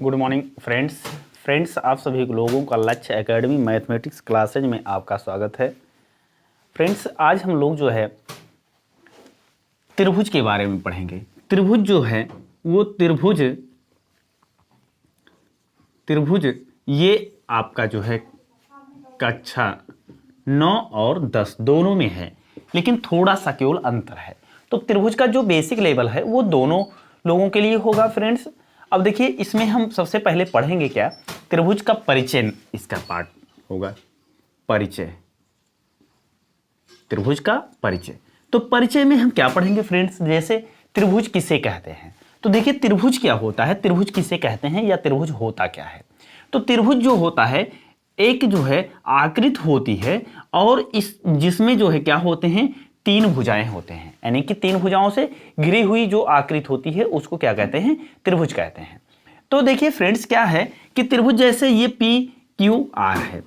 Good morning friends आप सभी लोगों का लक्ष्य एकेडमी मैथमेटिक्स क्लासेज में आपका स्वागत है। फ्रेंड्स आज हम लोग जो है त्रिभुज के बारे में पढ़ेंगे। त्रिभुज जो है वो त्रिभुज ये आपका जो है कक्षा 9 और 10 दोनों में है, लेकिन थोड़ा सा केवल अंतर है। तो त्रिभुज का जो बेसिक लेवल है वो दोनों लोगों के लिए होगा फ्रेंड्स। अब देखिए इसमें हम सबसे पहले पढ़ेंगे क्या, त्रिभुज का परिचय, इसका पार्ट होगा परिचय, त्रिभुज का परिचय। तो परिचय में हम क्या पढ़ेंगे फ्रेंड्स, जैसे त्रिभुज किसे कहते हैं। तो देखिए त्रिभुज क्या होता है, त्रिभुज किसे कहते हैं या त्रिभुज होता क्या है। तो त्रिभुज जो होता है एक जो है आकृति होती है और इस जिसमें जो है क्या होते हैं, तीन भुजाएं होते हैं, यानी कि तीन भुजाओं से घिरी हुई जो आकृति होती है उसको क्या कहते हैं, त्रिभुज कहते हैं। तो देखिए फ्रेंड्स क्या है कि त्रिभुज जैसे ये पी क्यू आर है,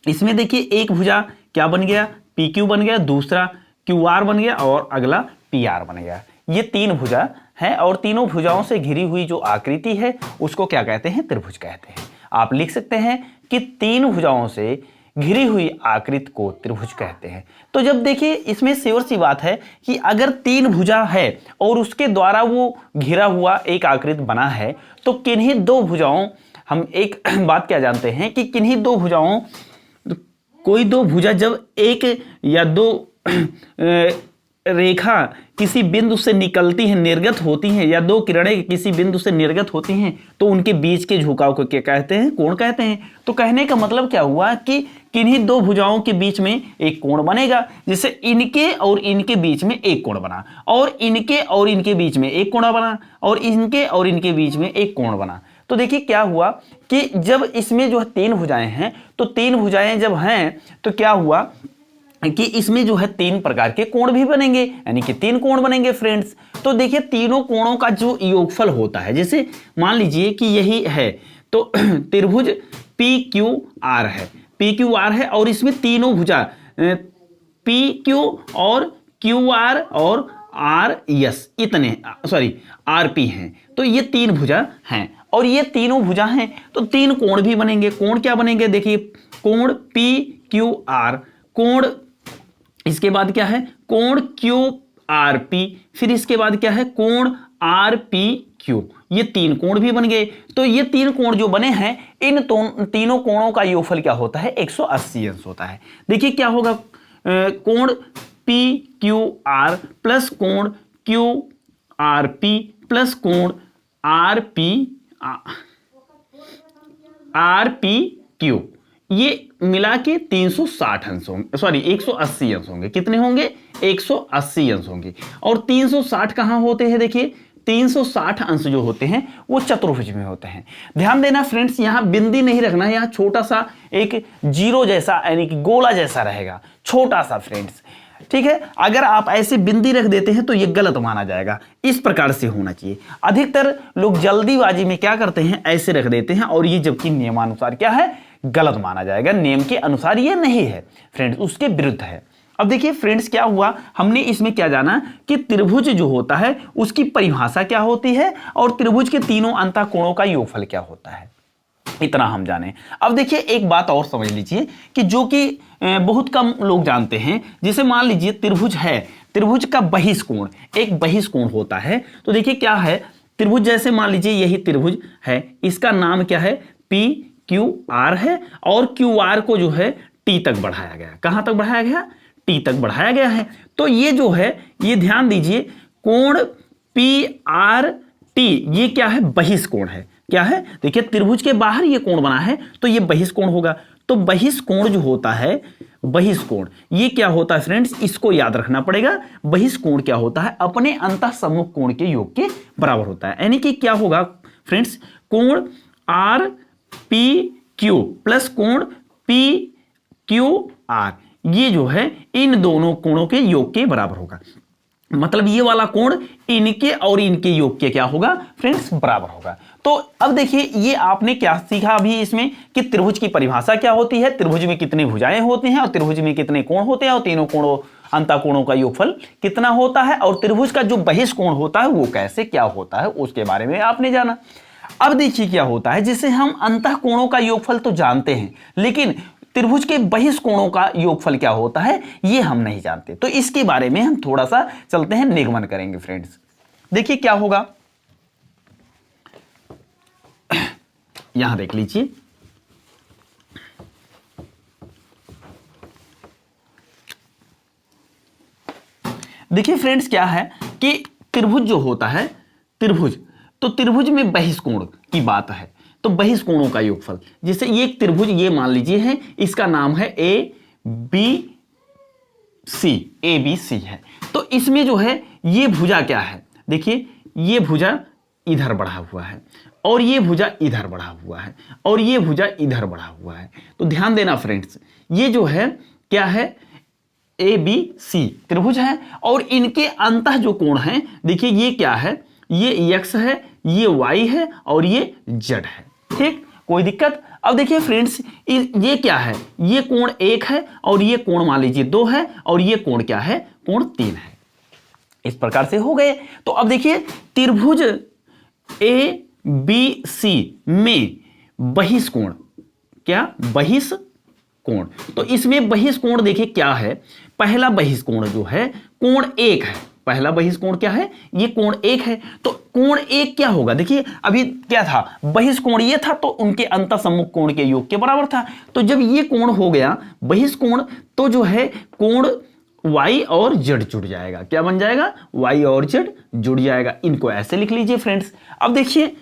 इसमें देखिए एक भुजा क्या बन गया, पी क्यू बन गया, दूसरा क्यू आर बन गया और अगला पी आर बन गया। ये तीन भुजा है और तीनों भुजाओं से घिरी हुई जो आकृति है उसको क्या कहते हैं, त्रिभुज कहते हैं। आप लिख सकते हैं कि तीन भुजाओं से घिरी हुई आकृति को त्रिभुज कहते हैं। तो जब देखिए इसमें श्योर सी बात है कि अगर तीन भुजा है और उसके द्वारा वो घिरा हुआ एक आकृति बना है, तो किन्हीं दो भुजाओं, हम एक बात क्या जानते हैं कि किन्हीं दो भुजाओं, कोई दो भुजा जब एक या दो रेखा किसी बिंदु से निकलती है, निर्गत होती हैं, या दो किरणें किसी बिंदु से निर्गत होती हैं, तो उनके बीच के झुकाव को क्या कहते हैं, कोण कहते हैं। तो कहने का मतलब क्या हुआ कि किन्हीं दो भुजाओं के बीच में एक कोण बनेगा, जैसे इनके और इनके बीच में एक कोण बना, और इनके और इनके बीच में एक कोण बना, और इनके और इनके बीच में एक कोण बना। तो देखिए क्या हुआ कि जब इसमें जो है तीन भुजाएं हैं, तो तीन भुजाएं जब हैं तो क्या हुआ कि इसमें जो है तीन प्रकार के कोण भी बनेंगे, यानी कि तीन कोण बनेंगे फ्रेंड्स। तो देखिए तीनों कोणों का जो योगफल होता है, जैसे मान लीजिए कि यही है, तो त्रिभुज पी क्यू आर है, पी क्यू आर है और इसमें तीनों भुजा पी क्यू और क्यू आर और आर एस इतने आर पी हैं। तो ये तीन भुजा हैं और ये तीनों भुजा हैं तो तीन कोण भी बनेंगे। कोण क्या बनेंगे, देखिए कोण पी क्यू आर, कोण इसके बाद क्या है, कोण क्यू आर पी, फिर इसके बाद क्या है, कोण आर पी क्यू, ये तीन कोण भी बन गए। तो ये तीन कोण जो बने हैं, इन तीनों कोणों का योगफल क्या होता है, 180 अंश होता है। देखिए क्या होगा, कोण पी क्यू आर प्लस कोण क्यू आर पी प्लस कोण आर पी क्यू, ये मिला के 360 अंश होंगे, 180 अंश होंगे। कितने होंगे, 180 अंश होंगे। और 360 कहां होते हैं, देखिए 360 अंश जो होते हैं वो चतुर्भुज में होते हैं। ध्यान देना फ्रेंड्स, यहां बिंदी नहीं रखना है, यहां छोटा सा एक जीरो जैसा यानी कि गोला जैसा रहेगा, छोटा सा फ्रेंड्स, ठीक है। अगर आप ऐसे बिंदी रख देते हैं तो ये गलत माना जाएगा, इस प्रकार से होना चाहिए। अधिकतर लोग जल्दीबाजी में क्या करते हैं, ऐसे रख देते हैं और ये जबकि नियमानुसार क्या है, गलत माना जाएगा, नियम के अनुसार ये नहीं है फ्रेंड्स, उसके विरुद्ध है। अब देखिए फ्रेंड्स क्या हुआ, हमने इसमें क्या जाना कि त्रिभुज जो होता है उसकी परिभाषा क्या होती है और त्रिभुज के तीनों अंतःकोणों का योगफल क्या होता है, इतना हम जाने। अब देखिए एक बात और समझ लीजिए कि जो कि बहुत कम लोग जानते हैं, जैसे मान लीजिए त्रिभुज है, त्रिभुज का बहिष्कोण, एक बहिष्कोण होता है। तो देखिए क्या है, त्रिभुज जैसे मान लीजिए यही त्रिभुज है, इसका नाम क्या है, पी क्यू आर है, और क्यू आर को जो है टी तक बढ़ाया गया। कहां तक बढ़ाया गया, टी तक बढ़ाया गया है। तो ये जो है, ये ध्यान दीजिए, कोण पी आर टी ये क्या है, बहिष्कोण है। क्या है, देखिए त्रिभुज के बाहर ये कोण बना है तो ये बहिष्कोण होगा। तो बहिष्कोण जो होता है, बहिष्कोण ये क्या होता है फ्रेंड्स, इसको याद रखना पड़ेगा। बहिष्कोण क्या होता है, अपने अंतः सम्मुख कोण के योग के बराबर होता है। यानी कि क्या होगा फ्रेंड्स, कोण आर पी क्यू प्लस कोण पी क्यू आर, ये जो है इन दोनों कोणों के योग के बराबर होगा। मतलब ये वाला कोण इनके और इनके योग के क्या होगा फ्रेंड्स, बराबर होगा। तो अब देखिए ये आपने क्या सीखा अभी इसमें कि त्रिभुज की परिभाषा क्या होती है, त्रिभुज में कितनी भुजाएं होती हैं और त्रिभुज में कितने कोण होते हैं और तीनों कोणों अंतःकोणों का योगफल कितना होता है, और त्रिभुज का जो बहिष्कोण होता है वो कैसे क्या होता है उसके बारे में आपने जाना। अब देखिए क्या होता है, जैसे हम अंतःकोणों का योगफल तो जानते हैं, लेकिन त्रिभुज के बहिष्कोणों का योगफल क्या होता है ये हम नहीं जानते। तो इसके बारे में हम थोड़ा सा चलते हैं, निगमन करेंगे फ्रेंड्स। देखिए क्या होगा, यहां देख लीजिए, देखिए फ्रेंड्स क्या है कि त्रिभुज जो होता है, त्रिभुज, तो त्रिभुज में बहिष्कोण की बात है, तो बहिष्कोणों का योगफल, जैसे ये एक त्रिभुज ये मान लीजिए है, इसका नाम है ए बी सी है। तो इसमें जो है ये भुजा क्या है, देखिए ये भुजा इधर बढ़ा हुआ है और ये भुजा इधर बढ़ा हुआ है और ये भुजा इधर बढ़ा हुआ है। तो ध्यान देना फ्रेंड्स, ये जो है क्या है, ए बी सी त्रिभुज है और इनके अंतः जो कोण हैं, देखिए ये क्या है, ये x है, ये y है और ये z है। ठीक, कोई दिक्कत। अब देखिए फ्रेंड्स ये क्या है, ये कोण 1 है और ये कोण मान लीजिए 2 है और ये कोण क्या है, कोण 3 है। इस प्रकार से हो गए। तो अब देखिए त्रिभुज ए बी सी में बहिष्कोण, क्या बहिष्कोण, तो इसमें बहिष्कोण देखिए क्या है, पहला बहिष्कोण जो है कोण 1 है, पहला बहिष्कोण क्या है, ये कोण 1 है। तो कोण 1 क्या होगा, देखिए अभी क्या था, बहिष्कोण ये था तो उनके अंतःसम्मुख कोण के योग के बराबर था। तो जब ये कोण हो गया बहिष्कोण, तो जो है कोण y और z जुड़ जाएगा, क्या बन जाएगा, y और z जुड़ जाएगा। इनको ऐसे लिख लीजिए फ्रेंड्स। अब देखिए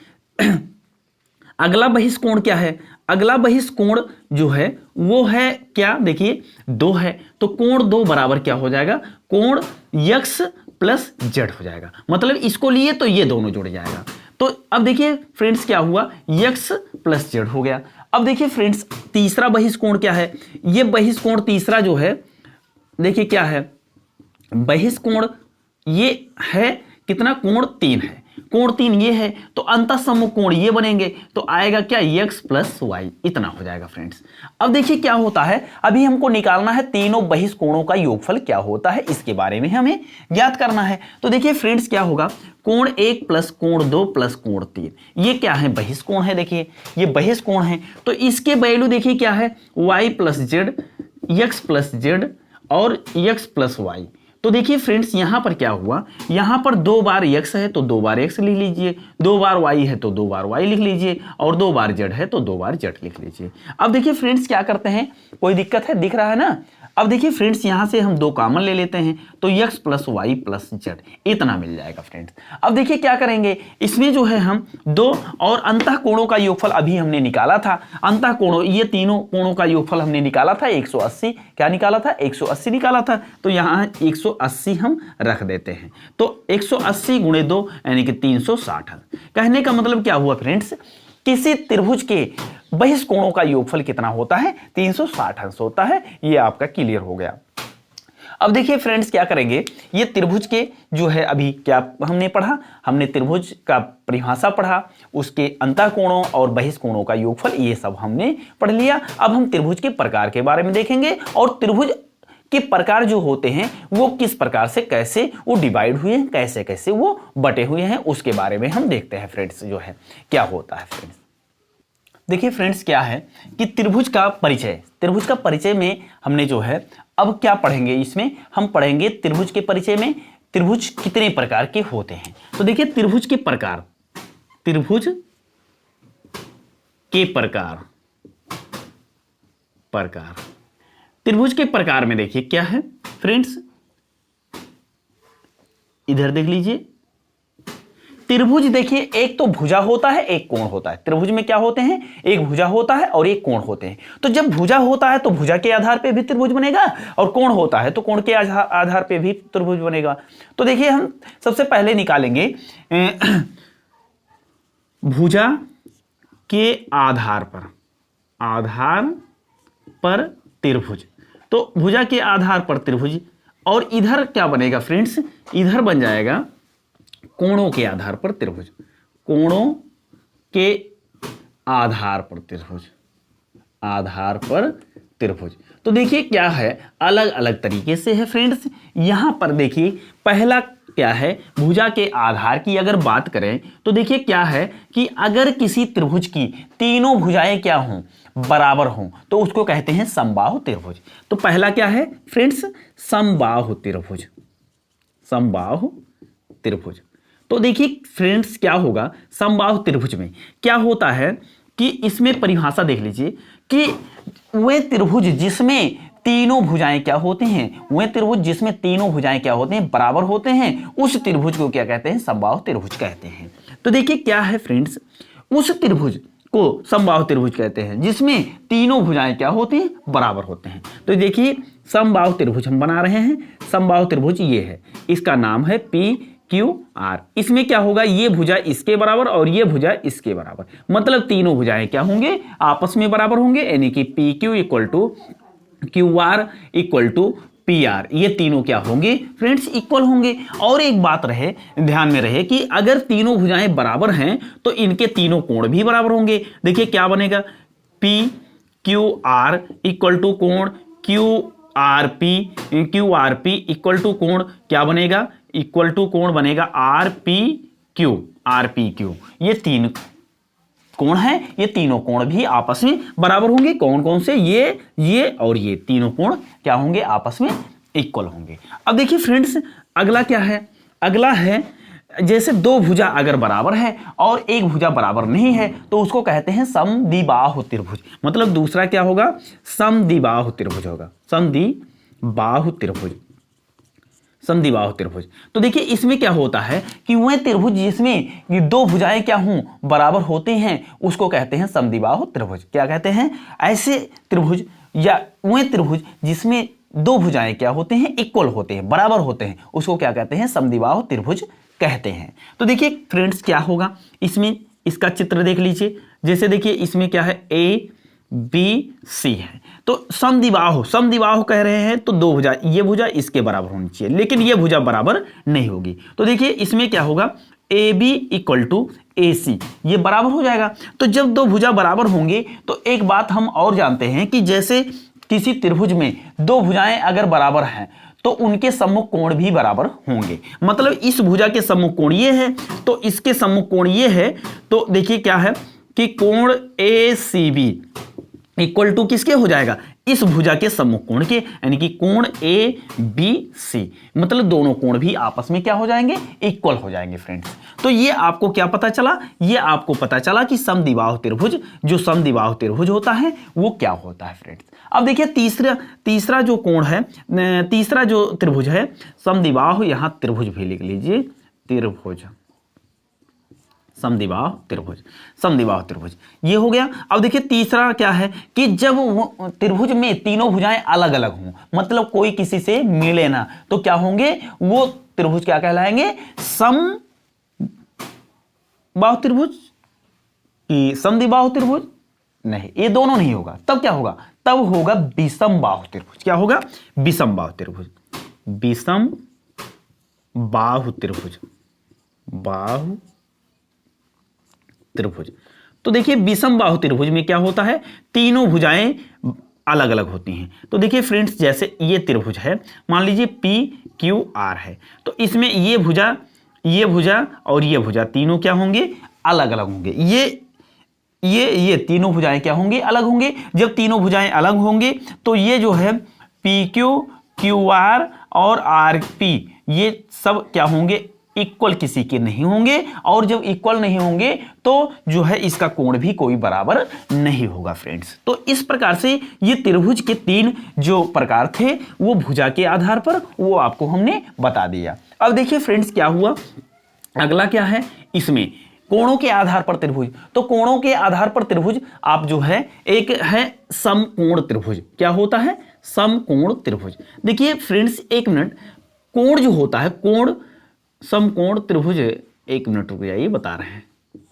अगला बहिष्कोण क्या है, अगला बहिष्कोण जो है वो है क्या, देखिए 2 है, तो कोण 2 बराबर क्या हो जाएगा, कोण x प्लस z हो जाएगा। मतलब इसको लिए तो ये दोनों जुड़ जाएगा। तो अब देखिए फ्रेंड्स क्या हुआ, x प्लस z हो गया। अब देखिए फ्रेंड्स तीसरा बहिष्कोण क्या है, ये बहिष्कोण तीसरा जो है, देखिए क्या है, बहिष्कोण ये है कितना, कोण 3 है, कोण 3 ये है, तो अंतःसम्मुख कोण ये बनेंगे, तो आएगा क्या, x प्लस वाई, इतना हो जाएगा फ्रेंड्स। अब देखिए क्या होता है, अभी हमको निकालना है तीनों बहिष्कोणों का योगफल क्या होता है, इसके बारे में हमें ज्ञात करना है। तो देखिए फ्रेंड्स क्या होगा, कोण 1 प्लस कोण 2 प्लस कोण 3, ये क्या है, बहिष्कोण है, देखिए ये बहिष्कोण है। तो इसके वैल्यू देखिए क्या है, y plus Z, x plus Z और x प्लस वाई। तो देखिए फ्रेंड्स यहां पर क्या हुआ, यहां पर 2 बार x है तो 2 बार x लिख लीजिए, 2 बार y है तो 2 बार y लिख लीजिए और 2 बार z है तो 2 बार z लिख लीजिए। अब देखिए फ्रेंड्स क्या करते हैं, कोई दिक्कत है, दिख रहा है ना। अब देखिए फ्रेंड्स यहां से हम 2 कॉमन ले लेते हैं, तो x plus y plus z इतना मिल जाएगा फ्रेंड्स। अब देखिए क्या करेंगे, इसमें जो है हम 2 और अंतःकोणों का योगफल अभी हमने निकाला था, अंतःकोणों ये तीनों कोणों का योगफल हमने निकाला था 180, क्या निकाला था, 180 निकाला था। तो यहाँ 180 हम रख देते हैं, तो 180 गुणे 2 यानी कि 360। कहने का मतलब क्या हुआ फ्रेंड्स, किसी त्रिभुज के बहिष्कोणों का योगफल कितना होता है, 360 अंश होता है। ये आपका क्लियर हो गया। अब देखिए फ्रेंड्स क्या करेंगे, ये त्रिभुज के जो है अभी क्या हमने पढ़ा, हमने त्रिभुज का परिभाषा पढ़ा, उसके अंतःकोणों और बहिष्कोणों का योगफल ये सब हमने पढ़ लिया। अब हम त्रिभुज के प्रकार के बारे में देखेंगे और त्रिभुज के प्रकार जो होते हैं वो किस प्रकार से कैसे वो डिवाइड हुए हैं, कैसे कैसे वो बटे हुए हैं, उसके बारे में हम देखते हैं फ्रेंड्स जो है क्या होता है फ्रेंड्स। देखिए फ्रेंड्स क्या है कि त्रिभुज का परिचय, त्रिभुज का परिचय में हमने जो है अब क्या पढ़ेंगे, इसमें हम पढ़ेंगे त्रिभुज के परिचय में त्रिभुज कितने प्रकार के होते हैं। तो देखिए त्रिभुज के प्रकार, त्रिभुज के प्रकार, त्रिभुज के प्रकार में देखिए क्या है फ्रेंड्स, इधर देख लीजिए, त्रिभुज देखिए एक तो भुजा होता है, एक कोण होता है। त्रिभुज में क्या होते हैं, एक भुजा होता है और एक कोण होते हैं। तो जब भुजा होता है तो भुजा के आधार पे भी त्रिभुज बनेगा और कोण होता है तो कोण के आधार पे भी त्रिभुज बनेगा। तो देखिए हम सबसे पहले निकालेंगे भुजा के आधार पर त्रिभुज। तो भुजा के आधार पर त्रिभुज, और इधर क्या बनेगा फ्रेंड्स, इधर बन जाएगा कोणों के आधार पर त्रिभुज, कोणों के आधार पर त्रिभुज, आधार पर त्रिभुज। तो देखिए क्या है, अलग अलग तरीके से है फ्रेंड्स। यहां पर देखिए पहला क्या है, भुजा के आधार की अगर बात करें तो देखिए क्या है कि अगर किसी त्रिभुज की तीनों भुजाएं क्या हों, बराबर हों, तो उसको कहते हैं समबाहु त्रिभुज। तो पहला क्या है फ्रेंड्स, समबाहु त्रिभुज। समबाहु त्रिभुज। तो देखिए फ्रेंड्स क्या होगा, समबाहु त्रिभुज में क्या होता है कि इसमें परिभाषा देख लीजिए कि वह त्रिभुज जिसमें तीनों भुजाएं क्या होते हैं, वह त्रिभुज जिसमें तीनों भुजाएं क्या होते हैं, बराबर होते हैं, उस त्रिभुज को क्या कहते हैं, समबाहु त्रिभुज कहते हैं। तो देखिए क्या है फ्रेंड्स, उस त्रिभुज को समबाहु त्रिभुज कहते हैं जिसमें तीनों भुजाएं क्या होती हैं, बराबर होते हैं। तो देखिए समबाहु त्रिभुज हम बना रहे हैं। समबाहु त्रिभुज ये है, इसका नाम है PQR। इसमें क्या होगा, ये भुजा इसके बराबर और ये भुजा इसके बराबर, मतलब तीनों भुजाएं क्या होंगे, आपस में बराबर होंगे, यानी कि PQ equal to QR equal to PR, ये तीनों क्या होंगे फ्रेंड्स, इक्वल होंगे। और एक बात रहे, ध्यान में रहे कि अगर तीनों भुजाएं बराबर हैं तो इनके तीनों कोण भी बराबर होंगे। देखिए क्या बनेगा, PQR इक्वल टू कोण QRP इक्वल टू कोण क्या बनेगा, इक्वल टू कोण बनेगा RPQ। ये तीन कोण है, ये तीनों कोण भी आपस में बराबर होंगे। कौन कौन से, ये और ये तीनों कोण क्या होंगे, आपस में इक्वल होंगे। अब देखिए फ्रेंड्स अगला क्या है, अगला है जैसे दो भुजा अगर बराबर है और एक भुजा बराबर नहीं है तो उसको कहते हैं समद्विबाहु त्रिभुज। मतलब दूसरा क्या होगा, समद्विबाहु त्रिभुज होगा, समद्विबाहु त्रिभुज। समद्विबाहु त्रिभुज। तो देखिए इसमें क्या होता है कि वह त्रिभुज जिसमें ये दो भुजाएं क्या हों, बराबर होते हैं, उसको कहते हैं समद्विबाहु त्रिभुज। क्या कहते हैं, ऐसे त्रिभुज या वह त्रिभुज जिसमें दो भुजाएं क्या होते हैं, इक्वल होते हैं, बराबर होते हैं, उसको क्या कहते हैं, समद्विबाहु त्रिभुज कहते हैं। तो देखिए फ्रेंड्स क्या होगा, इसमें इसका चित्र देख लीजिए। जैसे देखिए इसमें क्या है, ABC है, तो समद्विबाहु कह रहे हैं तो दो भुजा, ये भुजा इसके बराबर होनी चाहिए, लेकिन ये भुजा बराबर नहीं होगी। तो देखिए इसमें क्या होगा, AB इक्वल टू AC, ये बराबर हो जाएगा। तो जब दो भुजा बराबर होंगे तो एक बात हम और जानते हैं कि जैसे किसी त्रिभुज में दो भुजाएं अगर बराबर हैं तो उनके सम्मुख कोण भी बराबर होंगे। मतलब इस भुजा के सम्मुख कोण ये है तो इसके सम्मुख कोण ये है। तो देखिए क्या है कि कोण ACB इक्वल टू किसके हो जाएगा, इस भुजा के सम्मुख कोण के, यानी कि कोण ABC। मतलब दोनों कोण भी आपस में क्या हो जाएंगे, इक्वल हो जाएंगे फ्रेंड्स। तो ये आपको क्या पता चला, ये आपको पता चला कि समद्विबाहु त्रिभुज, जो समद्विबाहु त्रिभुज होता है वो क्या होता है फ्रेंड्स। अब देखिए तीसरा जो कोण है, तीसरा जो त्रिभुज है समद्विबाहु, यहां त्रिभुज भी लिख लीजिए, त्रिभुज, समद्विबाहु त्रिभुज ये हो गया। अब देखिए तीसरा क्या है कि जब त्रिभुज में तीनों भुजाएं अलग अलग हों, मतलब कोई किसी से मिले ना, तो क्या होंगे, वो त्रिभुज क्या कहलाएंगे, समबाहु त्रिभुज कि समद्विबाहु त्रिभुज, नहीं, ये दोनों नहीं होगा। तब क्या होगा, तब होगा विषमबाहु त्रिभुज। क्या होगा, विषमबाहु त्रिभुज, विषमबाहु त्रिभुज, बाहु त्रिभुज। तो देखिए विषमबाहु त्रिभुज में क्या होता है, तीनों भुजाएं अलग अलग होती हैं। तो देखिए फ्रेंड्स जैसे ये त्रिभुज है, मान लीजिए PQR है, तो इसमें ये भुजा और ये भुजा तीनों क्या होंगे, अलग अलग होंगे। ये तीनों भुजाएं क्या होंगी, अलग होंगे। जब तीनों भुजाएं अलग होंगे तो ये जो है PQ, QR और RP, ये सब क्या होंगे, इक्वल किसी के नहीं होंगे। और जब इक्वल नहीं होंगे तो जो है इसका कोण भी कोई बराबर नहीं होगा फ्रेंड्स। तो इस प्रकार से ये त्रिभुज के तीन जो प्रकार थे वो भुजा के आधार पर वो आपको हमने बता दिया। अब देखिए फ्रेंड्स क्या हुआ, अगला क्या है, इसमें कोणों के आधार पर त्रिभुज। तो कोणों के आधार पर त्रिभुज आप जो है, एक है समकोण त्रिभुज। क्या होता है, समकोण त्रिभुज। देखिए फ्रेंड्स एक मिनट, कोण जो होता है, कोण समकोण त्रिभुज, एक मिनट रुक जाइए बता रहे हैं।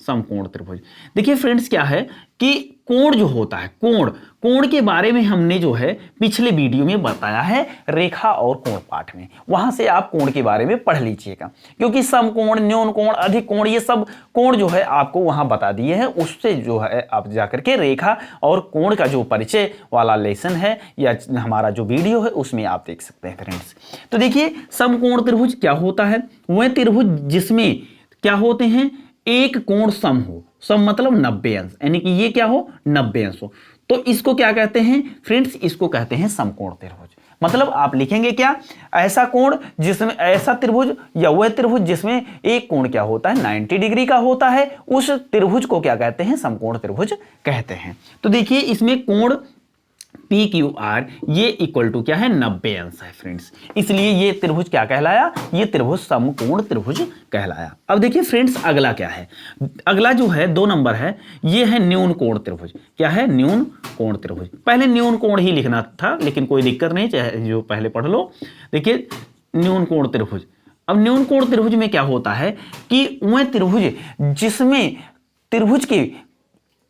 समकोण त्रिभुज। देखिए फ्रेंड्स क्या है कि कोण जो होता है, कोण के बारे में हमने जो है पिछले वीडियो में बताया है रेखा और कोण पाठ में, वहां से आप कोण के बारे में पढ़ लीजिएगा, क्योंकि समकोण, न्यून कोण, अधिक कोण, ये सब कोण जो है आपको वहां बता दिए हैं। उससे जो है आप जाकर के रेखा और कोण का जो परिचय वाला लेसन है या हमारा जो वीडियो है उसमें आप देख सकते हैं फ्रेंड्स। तो देखिए समकोण त्रिभुज क्या होता है, वह त्रिभुज जिसमें क्या होते हैं, एक कोण सम हो, सम मतलब 90 अंश, यानी कि ये क्या हो 90 अंश हो, तो इसको क्या कहते हैं फ्रेंड्स, इसको कहते हैं समकोण त्रिभुज। मतलब आप लिखेंगे क्या, ऐसा कोण जिसमें, ऐसा त्रिभुज या वह त्रिभुज जिसमें एक कोण क्या होता है 90 डिग्री का होता है, उस त्रिभुज को क्या कहते हैं, समकोण त्रिभुज कहते हैं। तो देखिए इसमें कोण PQR ये इक्वल टू क्या है 90 अंश है फ्रेंड्स, इसलिए ये त्रिभुज क्या कहलाया, ये त्रिभुज समकोण त्रिभुज कहलाया। अब देखिए फ्रेंड्स अगला क्या है, अगला जो है 2 नंबर है, ये है न्यून कोण त्रिभुज। क्या है, न्यून कोण त्रिभुज। पहले न्यून कोण ही लिखना था, लेकिन कोई दिक्कत नहीं, चाहे जो पहले पढ़ लो। देखिए न्यून कोण त्रिभुज, अब न्यून कोण त्रिभुज में क्या होता है कि वह त्रिभुज जिसमें त्रिभुज के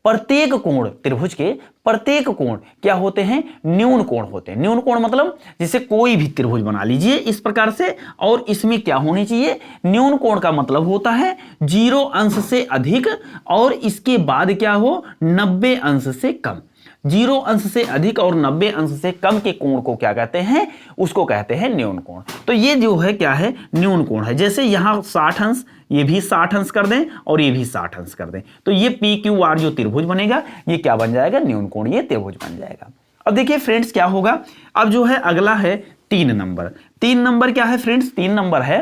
प्रत्येक कोण, त्रिभुज के प्रत्येक कोण क्या होते हैं, न्यून कोण होते हैं। न्यून कोण मतलब जैसे कोई भी त्रिभुज बना लीजिए इस प्रकार से, और इसमें क्या होनी चाहिए, न्यून कोण का मतलब होता है 0 अंश से अधिक और इसके बाद क्या हो 90 अंश से कम। 0 अंश से अधिक और 90 अंश से कम के कोण को क्या कहते हैं, उसको कहते हैं न्यून कोण। तो ये जो है क्या है, न्यून कोण है। जैसे यहां 60 अंश, ये भी 60 अंश कर दें और ये भी 60 अंश कर दें, तो ये PQR जो त्रिभुज बनेगा ये क्या बन जाएगा, न्यून कोण ये त्रिभुज बन जाएगा। अब देखिए फ्रेंड्स क्या होगा, अब जो है अगला है 3 नंबर। 3 नंबर क्या है फ्रेंड्स, 3 नंबर है,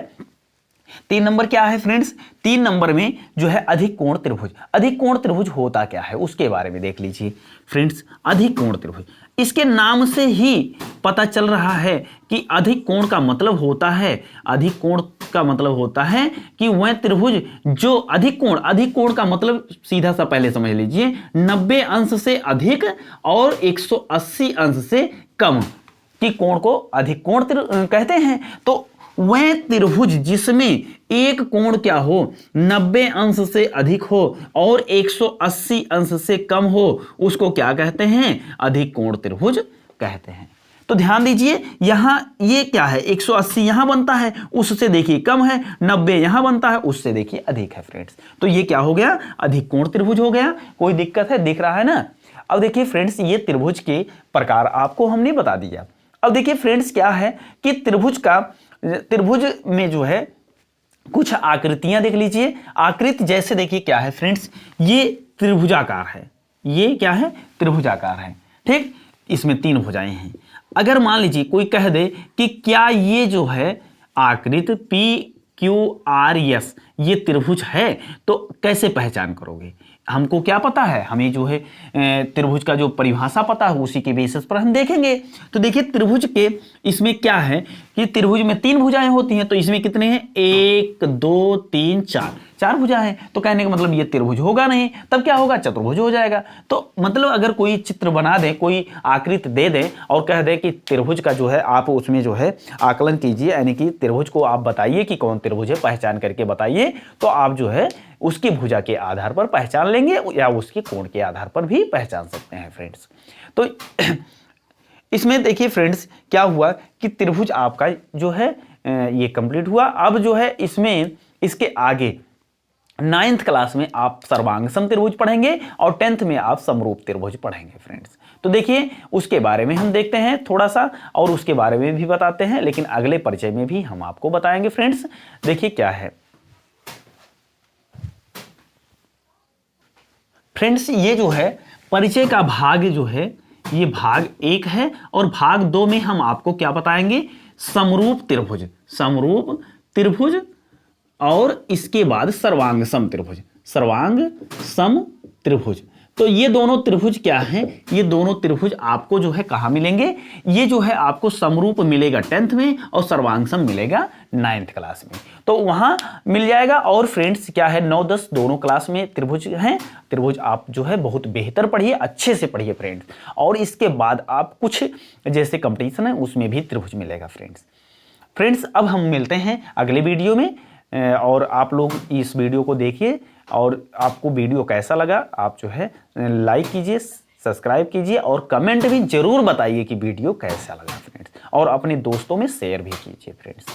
3 नंबर क्या है फ्रेंड्स, 3 नंबर में जो है अधिक कोण त्रिभुज। अधिक कोण त्रिभुज होता क्या है उसके बारे में देख लीजिए फ्रेंड्स। अधिक कोण त्रिभुज, इसके नाम से ही पता चल रहा है कि अधिक कोण का मतलब होता है, अधिक कोण का मतलब होता है कि वह त्रिभुज जो अधिक कोण का मतलब सीधा सा पहले समझ लीजिए 90 अंश से अधिक और 180 अंश से कम की कोण को अधिक कोण कहते हैं। तो वह त्रिभुज जिसमें एक कोण क्या हो 90 अंश से अधिक हो और 180 अंश से कम हो, उसको क्या कहते हैं, अधिक कोण त्रिभुज कहते हैं। तो ध्यान दीजिए यहां ये क्या है, 180 यहां बनता है, उससे देखिए कम है, 90 यहां बनता है, उससे देखिए अधिक है फ्रेंड्स। तो ये क्या हो गया, अधिक कोण त्रिभुज हो गया। कोई दिक्कत है, दिख रहा है ना। अब देखिए फ्रेंड्स ये त्रिभुज के प्रकार आपको हमने बता दिया। अब देखिए फ्रेंड्स क्या है कि त्रिभुज में जो है कुछ आकृतियां देख लीजिए। आकृति जैसे देखिए क्या है फ्रेंड्स, ये त्रिभुजाकार है, ये क्या है, त्रिभुजाकार है, ठीक। इसमें 3 भुजाएं हैं। अगर मान लीजिए कोई कह दे कि क्या ये जो है आकृति PQRS ये त्रिभुज है, तो कैसे पहचान करोगे, हमको क्या पता है, हमें जो है त्रिभुज का जो परिभाषा पता है उसी के बेसिस पर हम देखेंगे। तो देखिए त्रिभुज के इसमें क्या है कि त्रिभुज में 3 भुजाएं होती हैं, तो इसमें कितने हैं, 1 2 3 4 भुजाएं हैं। तो कहने का मतलब ये त्रिभुज होगा नहीं, तब क्या होगा, चतुर्भुज हो जाएगा। तो मतलब अगर कोई चित्र बना दे, कोई आकृति दे दे और कह दे कि त्रिभुज का जो है आप उसमें जो है आकलन कीजिए, यानी कि त्रिभुज को आप बताइए कि कौन त्रिभुज है, पहचान करके बताइए, तो आप जो है उसकी भुजा के आधार पर पहचान लेंगे या उसके कोण के आधार पर भी पहचान सकते हैं फ्रेंड्स। तो इसमें देखिए फ्रेंड्स क्या हुआ कि त्रिभुज आपका जो है ये कंप्लीट हुआ। अब जो है इसमें इसके आगे 9th क्लास में आप सर्वांग सम त्रिभुज पढ़ेंगे और 10th में आप समरूप त्रिभुज पढ़ेंगे फ्रेंड्स। तो देखिए उसके बारे में हम देखते हैं थोड़ा सा और उसके बारे में भी बताते हैं, लेकिन अगले परिचय में भी हम आपको बताएंगे फ्रेंड्स। देखिए क्या है फ्रेंड्स, ये जो है परिचय का भाग जो है ये भाग 1 है और भाग 2 में हम आपको क्या बताएंगे, समरूप त्रिभुज और इसके बाद सर्वांग सम त्रिभुज। तो ये दोनों त्रिभुज क्या हैं, ये दोनों त्रिभुज आपको जो है कहां मिलेंगे, ये जो है आपको समरूप मिलेगा 10th में और सर्वांग सम मिलेगा 9th क्लास में, तो वहां मिल जाएगा। और फ्रेंड्स क्या है 9 10 दोनों क्लास में त्रिभुज हैं। त्रिभुज आप जो है बहुत बेहतर पढ़िए, अच्छे से पढ़िए फ्रेंड्स, और इसके बाद आप कुछ जैसे कंपटीशन है उसमें भी त्रिभुज मिलेगा फ्रेंड्स। अब हम मिलते हैं अगले वीडियो में और आप लोग इस वीडियो को देखिए और आपको वीडियो कैसा लगा आप जो है लाइक कीजिए, सब्सक्राइब कीजिए और कमेंट भी जरूर बताइए कि वीडियो कैसा लगा फ्रेंड्स, और अपने दोस्तों में शेयर भी कीजिए फ्रेंड्स।